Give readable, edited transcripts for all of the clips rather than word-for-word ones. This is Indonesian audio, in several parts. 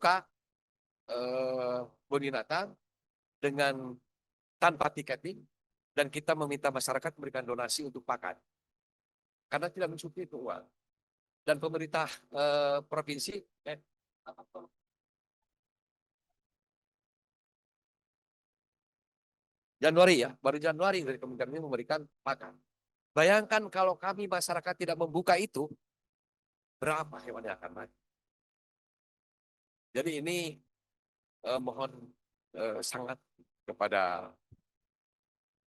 membuka kebun binatang dengan tanpa tiketing, dan kita meminta masyarakat memberikan donasi untuk pakan. Karena tidak mencukupi itu uang. Dan pemerintah provinsi Januari ya, baru Januari dari Kementerian ini memberikan pakan. Bayangkan kalau kami masyarakat tidak membuka itu, berapa hewan yang akan mati. Jadi ini mohon sangat kepada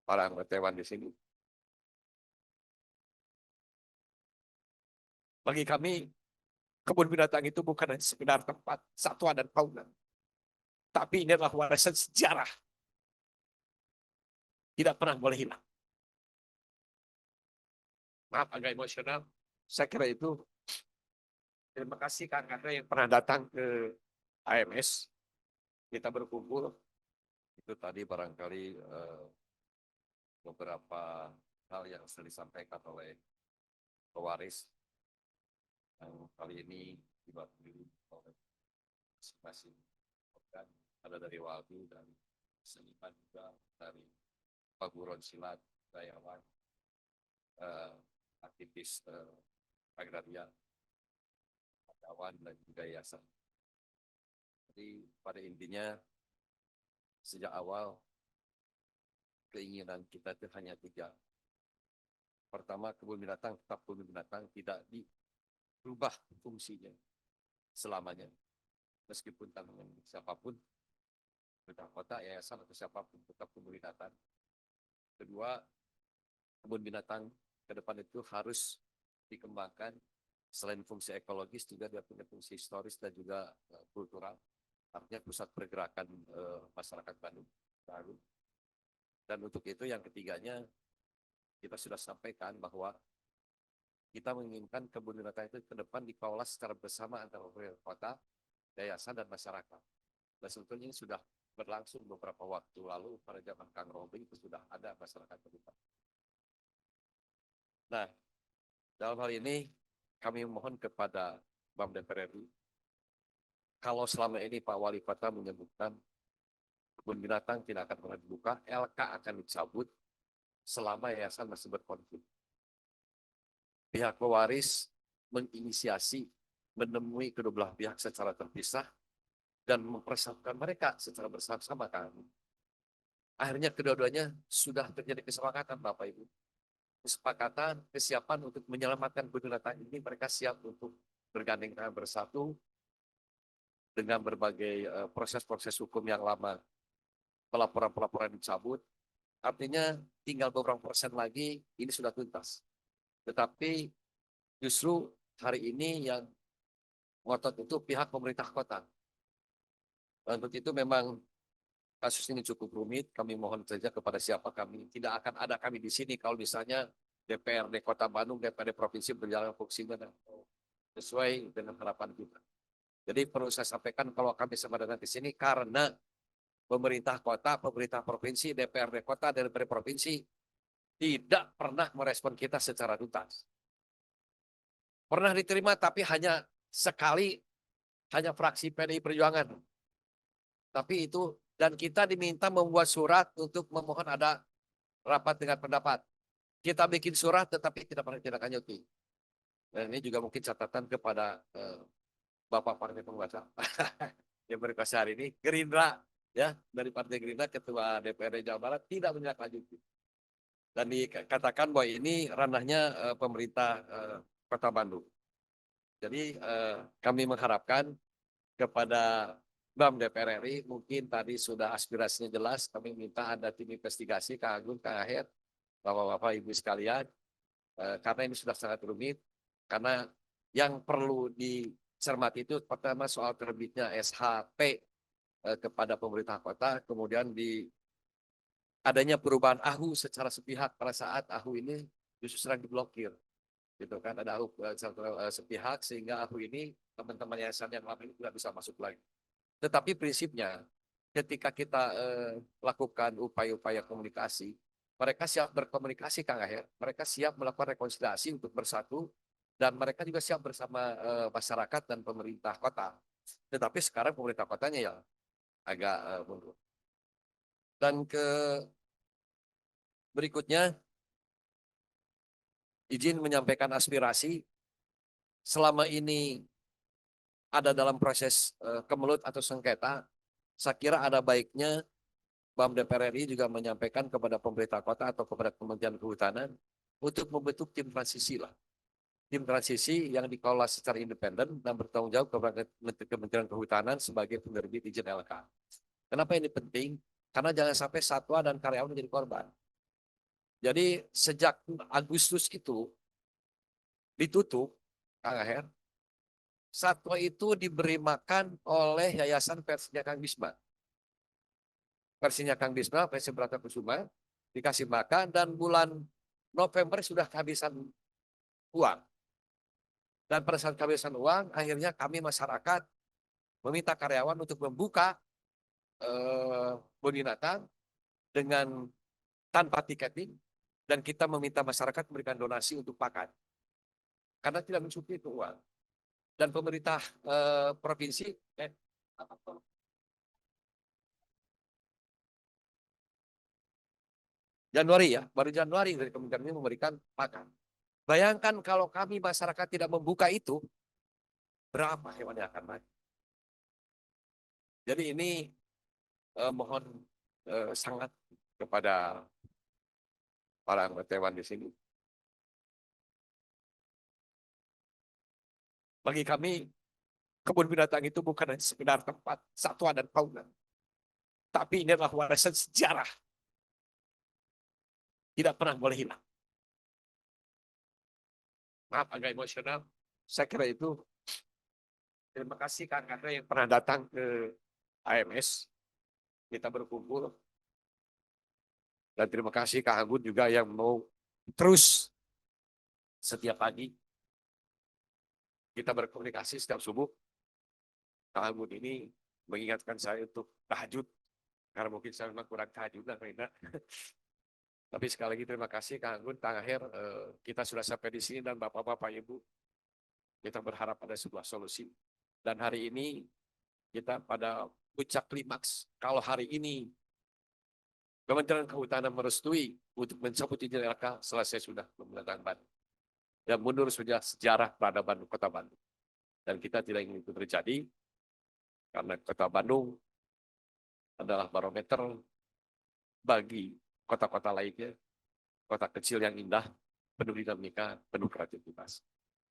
para anggota dewan di sini. Bagi kami, kebun binatang itu bukan hanya sekedar tempat satwa dan fauna, tapi ini adalah warisan sejarah. Tidak pernah boleh hilang. Maaf agak emosional. Saya kira itu. Terima kasih kakak yang pernah datang ke AMS. Kita berkumpul. Itu tadi barangkali beberapa hal yang sudah disampaikan oleh pewaris. Yang kali ini diwakili oleh masing-masing. Ada dari Waldu dan seniman juga dari Paguron Silat, Dayawan, aktivis agraria, kawan dan juga yayasan. Jadi pada intinya sejak awal keinginan kita itu hanya 3. Pertama, kebun binatang tetap kebun binatang, tidak dirubah fungsinya selamanya, meskipun tanggungan siapapun, pemerintah kota, yayasan atau siapapun, tetap kebun binatang. Kedua, kebun binatang ke depan itu harus dikembangkan. Selain fungsi ekologis, juga dia punya fungsi historis dan juga kultural. Artinya pusat pergerakan masyarakat Bandung baru. Dan untuk itu yang ketiganya, kita sudah sampaikan bahwa kita menginginkan kebun binatang itu ke depan dikelola secara bersama antara pemerintah kota, yayasan, dan masyarakat. Dan sebetulnya ini sudah berlangsung beberapa waktu lalu, pada zaman Kang Robi itu sudah ada masyarakat terlibat. Nah, dalam hal ini kami mohon kepada BAM DPR RI, kalau selama ini Pak Wali Kota menyebutkan kebun binatang tidak akan pernah dibuka, LK akan dicabut selama yayasan masih berkonflik. Pihak pewaris menginisiasi menemui kedua belah pihak secara terpisah dan mempersatukan mereka secara bersama-sama kan. Akhirnya kedua-duanya sudah terjadi kesepakatan Bapak Ibu. Kesepakatan, kesiapan untuk menyelamatkan kebun binatang ini, mereka siap untuk bergandeng tangan bersatu dengan berbagai proses-proses hukum yang lama. Pelaporan-pelaporan dicabut, artinya tinggal beberapa persen lagi ini sudah tuntas. Tetapi justru hari ini yang ngotot itu pihak pemerintah kota. Untuk itu memang kasus ini cukup rumit. Kami mohon saja kepada siapa kami. Tidak akan ada kami di sini kalau misalnya DPRD Kota Bandung, DPRD Provinsi berjalan fungsinya sesuai dengan harapan kita. Jadi perlu saya sampaikan kalau kami sama dengan di sini karena pemerintah kota, pemerintah provinsi, DPRD kota, dan DPRD provinsi tidak pernah merespon kita secara tuntas. Pernah diterima tapi hanya sekali, hanya fraksi PDI Perjuangan. Tapi itu, dan kita diminta membuat surat untuk memohon ada rapat dengan pendapat. Kita bikin surat tetapi tidak pernah ditindaklanjuti. Dan ini juga mungkin catatan kepada Bapak Partai Penguasa yang berkuasa hari ini, Gerindra ya, dari Partai Gerindra, Ketua DPRD Jawa Barat tidak menindaklanjuti. Dan dikatakan bahwa ini ranahnya pemerintah Kota Bandung. Jadi kami mengharapkan kepada BAM DPR RI, mungkin tadi sudah aspirasinya jelas, kami minta ada tim investigasi, Kang Agung, Kang Aher, Bapak-Bapak, Ibu sekalian, karena ini sudah sangat rumit, karena yang perlu dicermati itu pertama soal terbitnya SHP kepada pemerintah kota, kemudian adanya perubahan AHU secara sepihak pada saat AHU ini justru sedang diblokir. Gitu kan, ada AHU sepihak sehingga AHU ini teman-teman yayasan yang lama ini tidak bisa masuk lagi. Tetapi prinsipnya ketika kita lakukan upaya-upaya komunikasi, mereka siap berkomunikasi Kang Aher, mereka siap melakukan rekonsiliasi untuk bersatu, dan mereka juga siap bersama masyarakat dan pemerintah kota Tetapi sekarang pemerintah kotanya ya agak mundur. Dan berikutnya izin menyampaikan aspirasi selama ini ada dalam proses kemelut atau sengketa, saya kira ada baiknya BAM DPR RI juga menyampaikan kepada pemerintah kota atau kepada Kementerian Kehutanan untuk membentuk tim transisi lah. Tim transisi yang dikelola secara independen dan bertanggung jawab kepada Kementerian Kehutanan sebagai penerbit izin LK. Kenapa ini penting? Karena jangan sampai satwa dan karyawan menjadi korban. Jadi sejak Agustus itu ditutup, Kang Aher, satwa itu diberi makan oleh Yayasan Versinya Kang Bisma. Versinya Kang Bisma, versi Brata Kusuma, dikasih makan dan bulan November sudah kehabisan uang. Dan pada saat kehabisan uang, akhirnya kami masyarakat meminta karyawan untuk membuka binatang dengan tanpa tiketing dan kita meminta masyarakat memberikan donasi untuk pakan karena tidak mencukupi itu uang. Dan pemerintah provinsi Januari ya, baru Januari dari Kementerian ini memberikan pakan. Bayangkan kalau kami masyarakat tidak membuka itu, berapa hewan yang akan mati. Jadi ini mohon sangat kepada para anggota dewan di sini. Bagi kami, kebun binatang itu bukan hanya sekedar tempat satwa dan fauna, tapi ini adalah warisan sejarah. Tidak pernah boleh hilang. Maaf agak emosional. Saya kira itu. Terima kasih Kang Andre yang pernah datang ke AMS. Kita berkumpul. Dan terima kasih Kang Agun juga yang mau terus setiap pagi kita berkomunikasi setiap subuh. Kang Agun ini mengingatkan saya untuk tahajud. Karena mungkin saya memang kurang tahajud lah, Rina. Tapi sekali lagi terima kasih Kang Agun, Kang Aher. Kita sudah sampai di sini dan Bapak-Bapak Ibu. Kita berharap ada sebuah solusi. Dan hari ini kita pada puncak klimaks. Kalau hari ini Kementerian Kehutanan merestui untuk mencabut izin LK, selesai sudah pemerintahan Bandung. Dan mundur sudah sejarah peradaban Kota Bandung. Dan kita tidak ingin itu terjadi karena Kota Bandung adalah barometer bagi kota-kota lainnya, kota kecil yang indah, penuh dinamika, penuh kreativitas.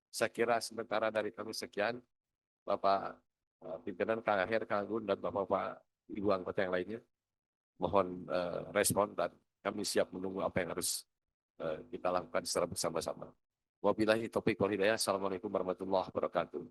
Saya kira sementara dari kami sekian, Bapak pimpinan Kang Aher, Kang Agun, dan Bapak-Bapak Ibu anggota yang lainnya, mohon respon dan kami siap menunggu apa yang harus kita lakukan secara bersama-sama. Wabillahi taufiq wal hidayah. Assalamualaikum warahmatullahi wabarakatuh.